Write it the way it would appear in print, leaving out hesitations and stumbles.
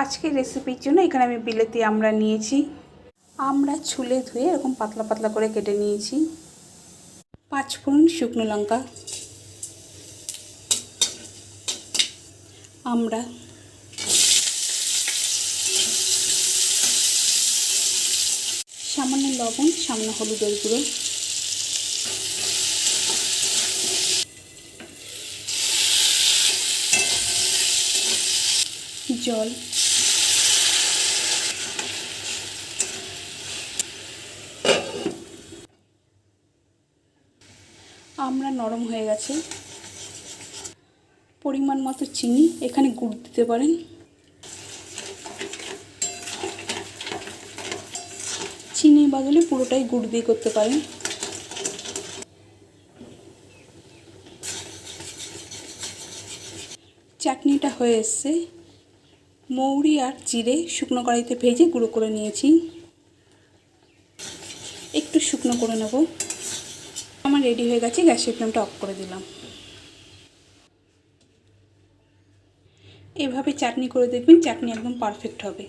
আজকের রেসিপির জন্য এখানে আমি বিলেতি আমড়া নিয়েছি। আমড়া ছুলে ধুয়ে এরকম পাতলা পাতলা করে কেটে নিয়েছি। 5 ফোড়ন শুকনো লঙ্কা, আমড়া, সামান্য লবণ, সামান্য হলুদের গুঁড়ো, জল, আমড়া নরম হয়ে গেছে। পরিমাণ মতো চিনি, এখানে গুড় দিতে পারেন। চিনির বদলে পুরোটাই গুড় দিয়ে করতে পারেন। চাটনিটা হয়ে এসছে। মৌরি আর জিরে শুকনো কড়াইতে ভেজে গুঁড়ো করে নিয়েছি। একটু শুকনো করে নেব। আমার রেডি হয়ে গেছে, গ্যাসের ফ্লেমটা অফ করে দিলাম। এভাবে চাটনি করে দেখবেন, চাটনি একদম পারফেক্ট হবে।